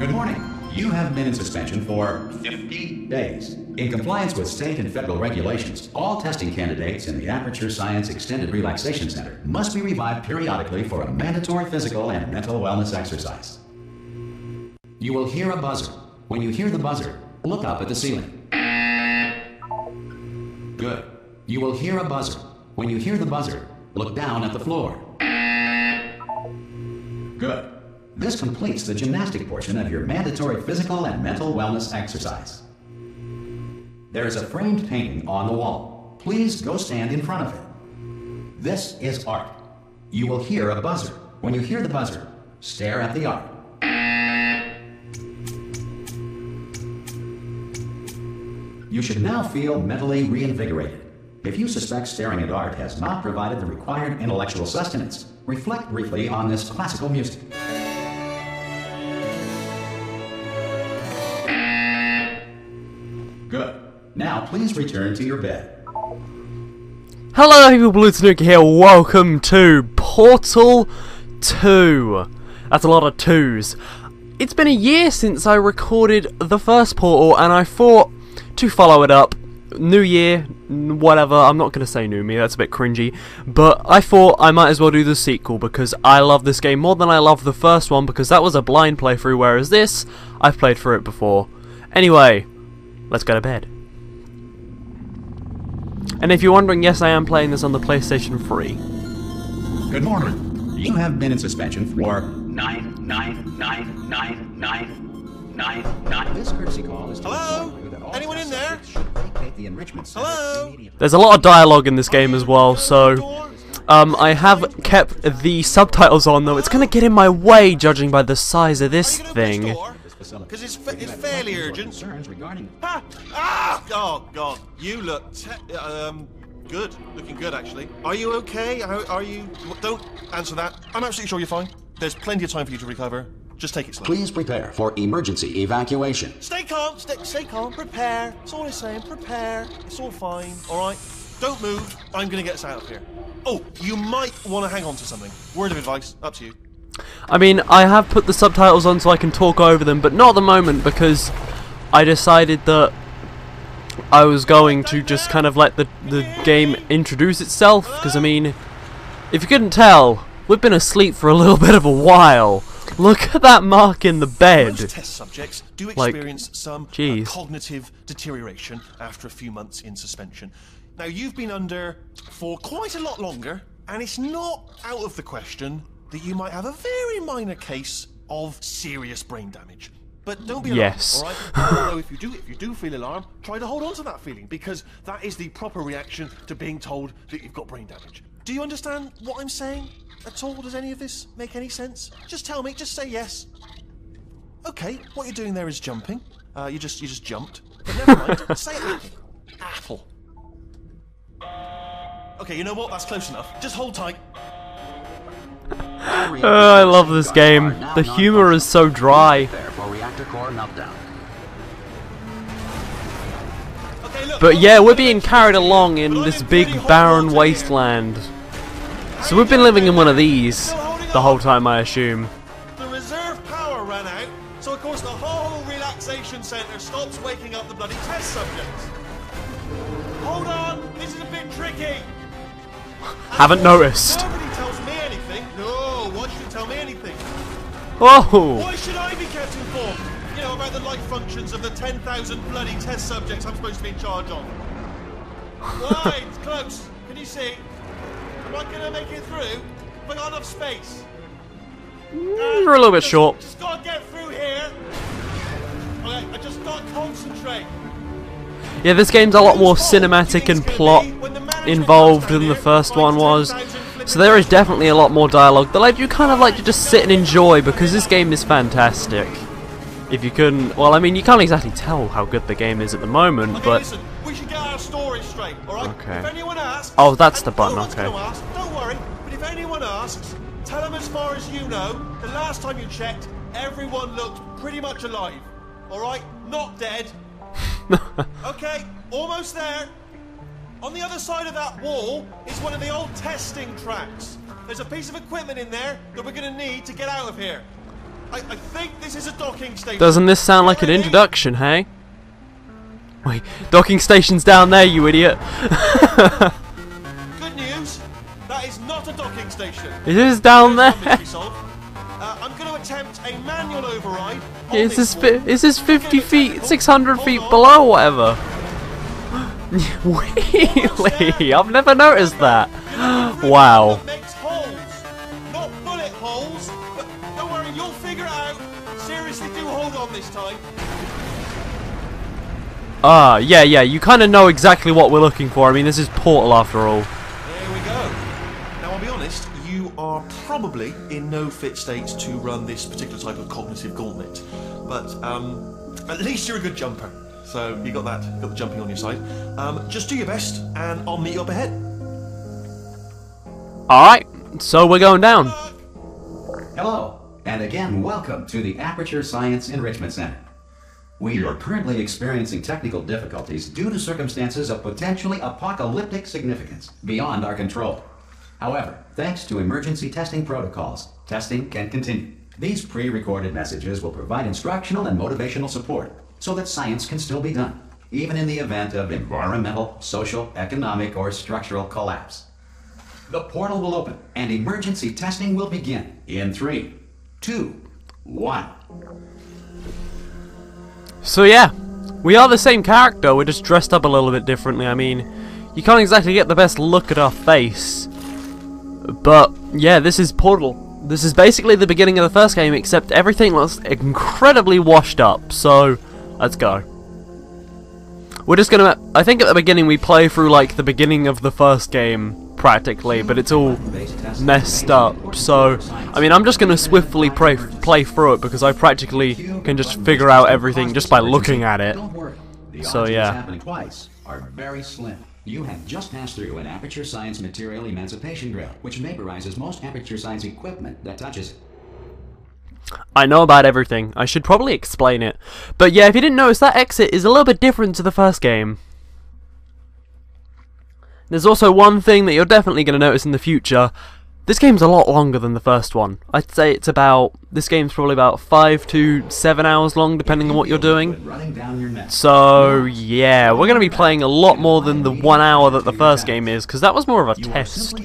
Good morning. You have been in suspension for 50 days. In compliance with state and federal regulations, all testing candidates in the Aperture Science Extended Relaxation Center must be revived periodically for a mandatory physical and mental wellness exercise. You will hear a buzzer. When you hear the buzzer, look up at the ceiling. Good. You will hear a buzzer. When you hear the buzzer, look down at the floor. Good. This completes the gymnastic portion of your mandatory physical and mental wellness exercise. There is a framed painting on the wall. Please go stand in front of it. This is art. You will hear a buzzer. When you hear the buzzer, stare at the art. You should now feel mentally reinvigorated. If you suspect staring at art has not provided the required intellectual sustenance, reflect briefly on this classical music. Good. Now please return to your bed. Hello people, it's Nuka here. Welcome to Portal 2. That's a lot of twos. It's been a year since I recorded the first Portal, and I thought to follow it up, new year, whatever, I'm not going to say new me, that's a bit cringy, but I thought I might as well do the sequel because I love this game more than I love the first one, because that was a blind playthrough, whereas this, I've played through it before. Anyway, let's go to bed. And if you're wondering, yes, I am playing this on the PlayStation 3. Good morning. You have been in suspension for 9. This courtesy call is to Hello? Anyone in there? Hello? There's a lot of dialogue in this game as well, so I have kept the subtitles on, though it's going to get in my way judging by the size of this thing. Because it's fairly urgent. Ah! Oh God, you look good. Looking good, actually. Are you okay? Are you? Don't answer that. I'm absolutely sure you're fine. There's plenty of time for you to recover. Just take it slow. Please prepare for emergency evacuation. Stay calm. Stay calm. Prepare. That's all I'm saying. Prepare. It's all fine. All right. Don't move. I'm gonna get us out of here. Oh, you might want to hang on to something. Word of advice. Up to you. I mean, I have put the subtitles on so I can talk over them, but not at the moment because I decided that I was going to just kind of let the game introduce itself, because I mean, if you couldn't tell, we've been asleep for a little bit of a while. Look at that mark in the bed. Most test subjects do experience some cognitive deterioration after a few months in suspension. Now, you've been under for quite a lot longer, and it's not out of the question that you might have a very minor case of serious brain damage. But don't be alarmed, alright? Although if you do feel alarmed, try to hold on to that feeling, because that is the proper reaction to being told that you've got brain damage. Do you understand what I'm saying at all? Does any of this make any sense? Just tell me, just say yes. Okay, what you're doing there is jumping. You just jumped. But never mind, say apple. Apple. Okay, you know what? That's close enough. Just hold tight. I love this game. The humor is so dry. But yeah, we're being carried along in this big barren wasteland. So we've been living in one of these the whole time, I assume. The reserve power ran out, so of course the whole relaxation centre stops waking up the bloody test subjects. Hold on, this is a bit tricky. Haven't noticed. Nobody tells me anything. No, why should you tell me anything? Whoa! Why should I be kept informed? You know, about the life functions of the 10,000 bloody test subjects I'm supposed to be in charge of. Right, it's close. Can you see? Am I gonna make it through? Have I got enough space? We're a little bit short. Just gotta get through here. Okay, I just gotta concentrate. Yeah, this game's a lot more cinematic and plot involved than the first one was. So there is definitely a lot more dialogue that I do kind of like to just sit and enjoy, because this game is fantastic. If you couldn't, well, I mean, you can't exactly tell how good the game is at the moment, okay, but listen, we should get our story straight, alright? Okay. If anyone asks, oh, that's the button, okay. Ask, don't worry, but if anyone asks, tell them as far as you know, the last time you checked, everyone looked pretty much alive. Alright? Not dead. Okay, almost there. On the other side of that wall is one of the old testing tracks. There's a piece of equipment in there that we're going to need to get out of here. I think this is a docking station. Doesn't this sound like an introduction, hey? Wait, docking station's down there, you idiot. Good news. That is not a docking station. It is down there. I'm going to attempt a manual override. Is this 50 feet, 600 feet below, whatever? Really? I've never noticed that. Wow. Makes holes, not bullet holes. But don't worry, you'll figure it out. Seriously, do hold on this time. Ah, yeah, you kind of know exactly what we're looking for. I mean, this is Portal after all. There we go. Now, I'll be honest, you are probably in no fit state to run this particular type of cognitive gauntlet. But at least you're a good jumper. So you got that, got the jumping on your side. Just do your best, and I'll meet you up ahead. Alright, so we're going down. Hello, and again, welcome to the Aperture Science Enrichment Center. We are currently experiencing technical difficulties due to circumstances of potentially apocalyptic significance beyond our control. However, thanks to emergency testing protocols, testing can continue. These pre-recorded messages will provide instructional and motivational support so that science can still be done, even in the event of environmental, social, economic, or structural collapse. The portal will open, and emergency testing will begin in 3, 2, 1. So yeah, we are the same character, we're just dressed up a little bit differently. I mean, you can't exactly get the best look at our face. But yeah, this is Portal. This is basically the beginning of the first game, except everything looks incredibly washed up, so let's go. We're just gonna, I think at the beginning we play through like the beginning of the first game, practically, but it's all messed up, so I mean I'm just gonna swiftly play through it because I practically can just figure out everything just by looking at it. So yeah. Are very slim. You have just passed through an Aperture Science material emancipation drill, which vaporizes most Aperture Science equipment that touches it. I know about everything. I should probably explain it. But yeah, if you didn't notice, that exit is a little bit different to the first game. There's also one thing that you're definitely going to notice in the future. This game's a lot longer than the first one. I'd say it's about, this game's probably about 5 to 7 hours long, depending on what you're doing. So yeah, we're going to be playing a lot more than the 1 hour that the first game is, because that was more of a test.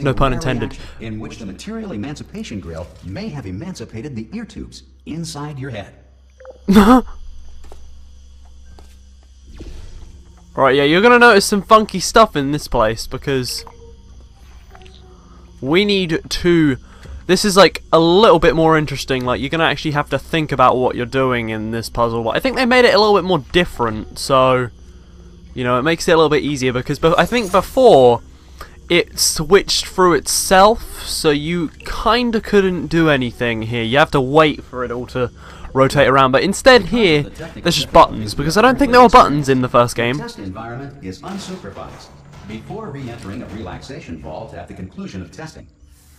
No pun intended. In which the material emancipation grill may have emancipated the ear tubes inside your head. Right, yeah, you're going to notice some funky stuff in this place, because we need to, this is like a little bit more interesting, like you're going to actually have to think about what you're doing in this puzzle. But I think they made it a little bit more different, so, you know, it makes it a little bit easier, because I think before it switched through itself, so you kind of couldn't do anything here. You have to wait for it all to rotate around, but instead here, there's just buttons, because I don't think there were buttons in the first game. The test environment is unsupervised. Before re-entering a relaxation vault at the conclusion of testing,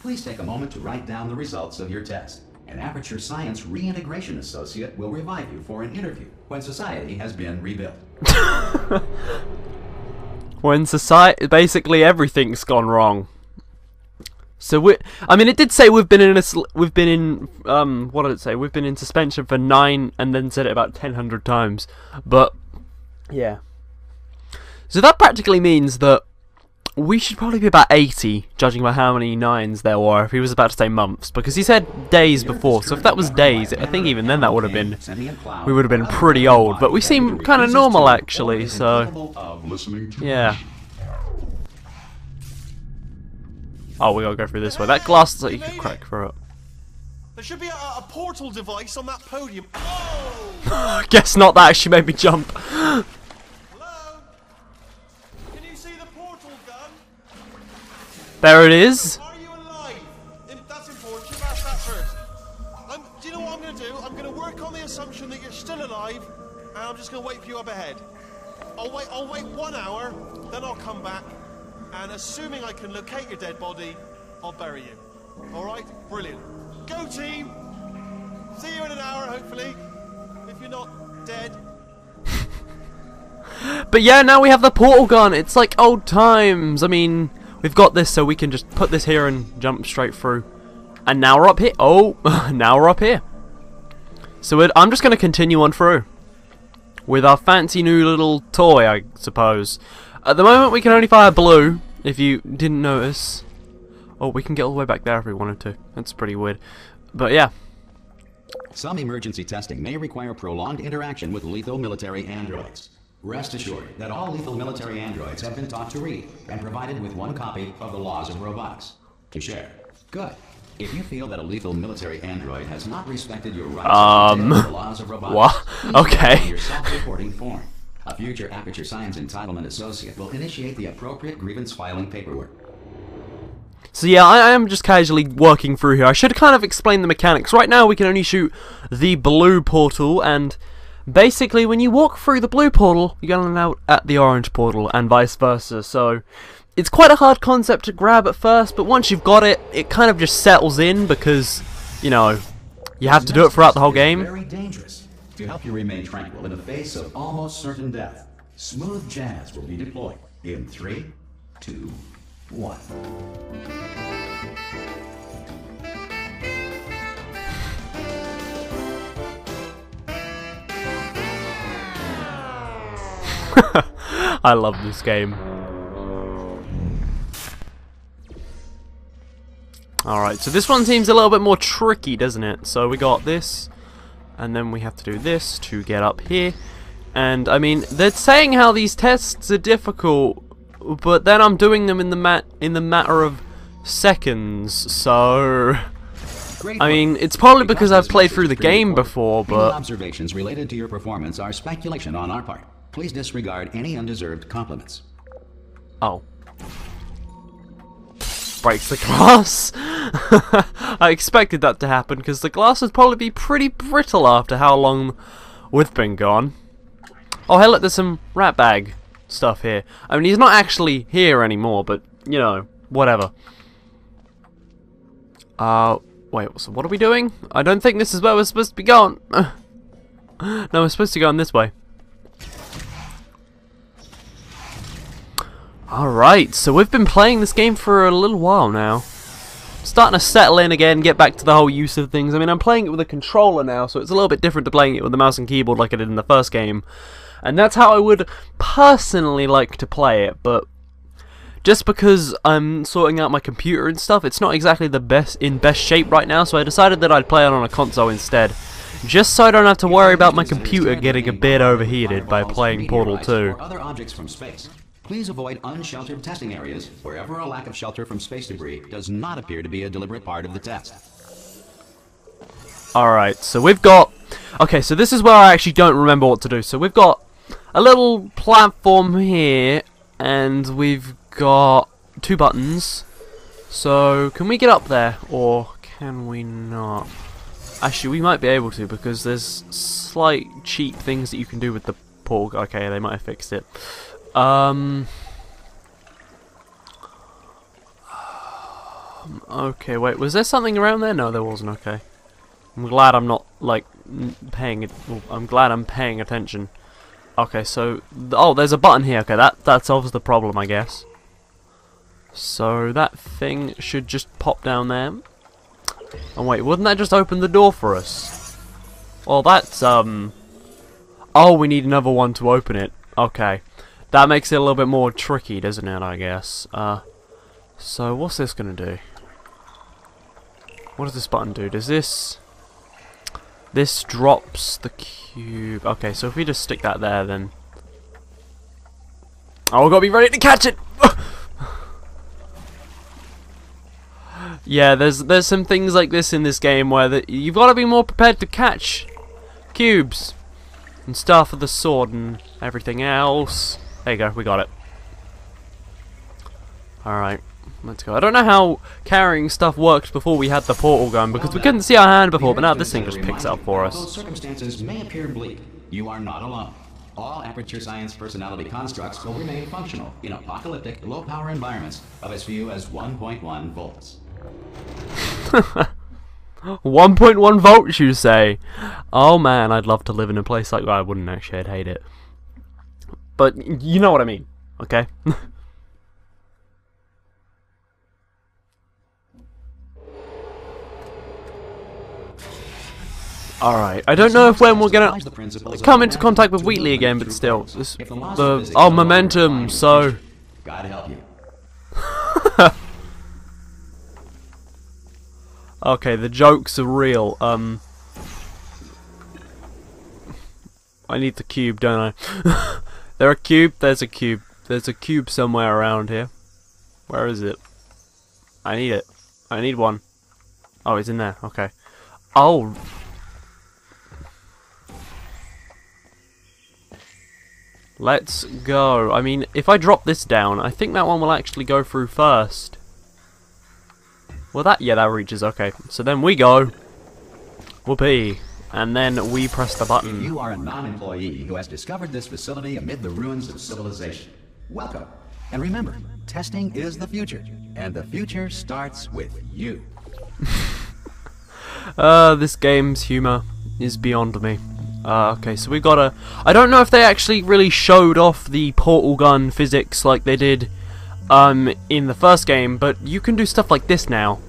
please take a moment to write down the results of your test. An Aperture Science Reintegration Associate will revive you for an interview when society has been rebuilt. When society, basically everything's gone wrong. So I mean, it did say we've been in what did it say? We've been in suspension for 9, and then said it about 1,000 times. But yeah. So that practically means that we should probably be about 80, judging by how many 9s there were, if he was about to say months, because he said days before, so if that was days, I think even then that would have been, we would have been pretty old, but we seem kind of normal actually, so, yeah. Oh, we gotta go through this way. That glass looks like you could crack through it. There should be a portal device on that podium. Oh! Guess not, that actually made me jump. There it is. Are you alive? That's important. You ask that first. Do you know what I'm going to do? I'm going to work on the assumption that you're still alive, and I'm just going to wait for you up ahead. I'll wait 1 hour, then I'll come back, and assuming I can locate your dead body, I'll bury you. All right? Brilliant. Go team. See you in an hour, hopefully. If you're not dead. But yeah, now we have the portal gun. It's like old times. I mean, we've got this, so we can just put this here and jump straight through. And now we're up here. Oh, now we're up here. So I'm just going to continue on through with our fancy new little toy, I suppose. At the moment, we can only fire blue, if you didn't notice. Oh, we can get all the way back there if we wanted to. That's pretty weird. But yeah. Some emergency testing may require prolonged interaction with lethal military androids. Rest assured that all lethal military androids have been taught to read and provided with one copy of the laws of robotics to share. Good. If you feel that a lethal military android has not respected your rights to the laws of robotics, what? Okay. Your self-reporting form. A future Aperture Science entitlement associate will initiate the appropriate grievance filing paperwork. So yeah, I am just casually working through here. I should kind of explain the mechanics. Right now we can only shoot the blue portal, and basically when you walk through the blue portal, you're going out at the orange portal, and vice versa. So it's quite a hard concept to grab at first, but once you've got it, it kind of just settles in because, you know, you have to do it throughout the whole game. Very dangerous. To help you remain tranquil in the face of almost certain death, smooth jazz will be deployed in 3, 2, 1. I love this game. Alright, so this one seems a little bit more tricky, doesn't it? So we got this, and then we have to do this to get up here. And, I mean, they're saying how these tests are difficult, but then I'm doing them in the matter of seconds, so I mean, it's probably because I've played through the game before, but observations related to your performance are speculation on our part. Please disregard any undeserved compliments. Oh. Breaks the glass. I expected that to happen because the glass would probably be pretty brittle after how long we've been gone. Oh, hey, look, there's some rat bag stuff here. I mean, he's not actually here anymore, but, you know, whatever. Wait, so what are we doing? I don't think this is where we're supposed to be going. No, we're supposed to go on this way. Alright, so we've been playing this game for a little while now. Starting to settle in again, get back to the whole use of things. I mean, I'm playing it with a controller now, so it's a little bit different to playing it with the mouse and keyboard like I did in the first game. And that's how I would personally like to play it, but just because I'm sorting out my computer and stuff, it's not exactly the best shape right now, so I decided that I'd play it on a console instead. Just so I don't have to worry about my computer getting a bit overheated by playing Portal 2. Other objects from space. Please avoid unsheltered testing areas wherever a lack of shelter from space debris does not appear to be a deliberate part of the test. Alright, so we've got... Okay, so this is where I actually don't remember what to do. So we've got a little platform here, and we've got 2 buttons. So, can we get up there, or can we not? Actually, we might be able to, because there's slight cheap things that you can do with the portal. Okay, they might have fixed it. Okay, wait, was there something around there? No, there wasn't. Okay, I'm glad I'm not like paying it. Well, I'm glad I'm paying attention. Okay, so oh, there's a button here. Okay, that solves the problem, I guess. So that thing should just pop down there. And wait, wouldn't that just open the door for us? Well, that's oh, we need another one to open it. Okay. That makes it a little bit more tricky, doesn't it, I guess? So what's this gonna do? What does this button do? Does this... This drops the cube. Okay, so if we just stick that there, then... Oh, we've got to be ready to catch it! Yeah, there's some things like this in this game where you've got to be more prepared to catch cubes and stuff with the sword and everything else. There you go, we got it. Alright, let's go. I don't know how carrying stuff worked before we had the portal going, because we couldn't see our hand before, but now this thing just picks it up for us. Though circumstances may appear bleak, you are not alone. All Aperture Science personality constructs will remain functional in apocalyptic, low-power environments of as few as 1.1 volts. 1.1 volts, you say? Oh man, I'd love to live in a place like that. I wouldn't actually, I'd hate it. But you know what I mean, okay? Alright, I don't know if when we're gonna come into contact with Wheatley again, but still. Oh, momentum, so... God help you. Okay, the jokes are real. I need the cube, don't I? There's a cube. There's a cube somewhere around here. Where is it? I need it. I need one. Oh, it's in there. Okay. Oh. Let's go. I mean, if I drop this down, I think that one will actually go through first. Well, that reaches. Okay. So then we go. Whoopee. And then we press the button. If you are a non-employee who has discovered this facility amid the ruins of civilization, welcome. And remember, testing is the future. And the future starts with you. This game's humor is beyond me. Okay, so we got a... I don't know if they actually really showed off the portal gun physics like they did in the first game, but you can do stuff like this now.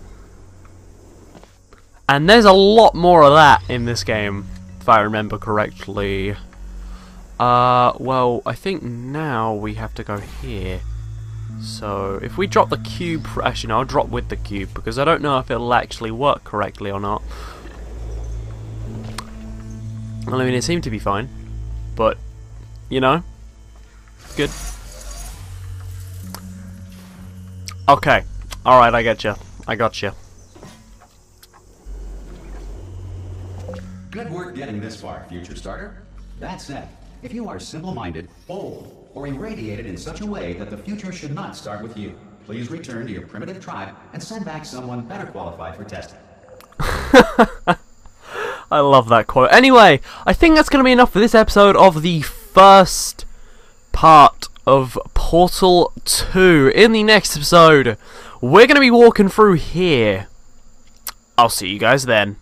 And there's a lot more of that in this game, if I remember correctly. Well, I think now we have to go here. So, if we drop the cube... Actually, no, I'll drop with the cube, because I don't know if it'll actually work correctly or not. Well, I mean, it seemed to be fine. But, you know, good. Okay. Alright, I get you. I got you. Good work getting this far, future starter. That said, if you are simple-minded, bold, or irradiated in such a way that the future should not start with you, please return to your primitive tribe and send back someone better qualified for testing. I love that quote. Anyway, I think that's going to be enough for this episode of the first part of Portal 2. In the next episode, we're going to be walking through here. I'll see you guys then.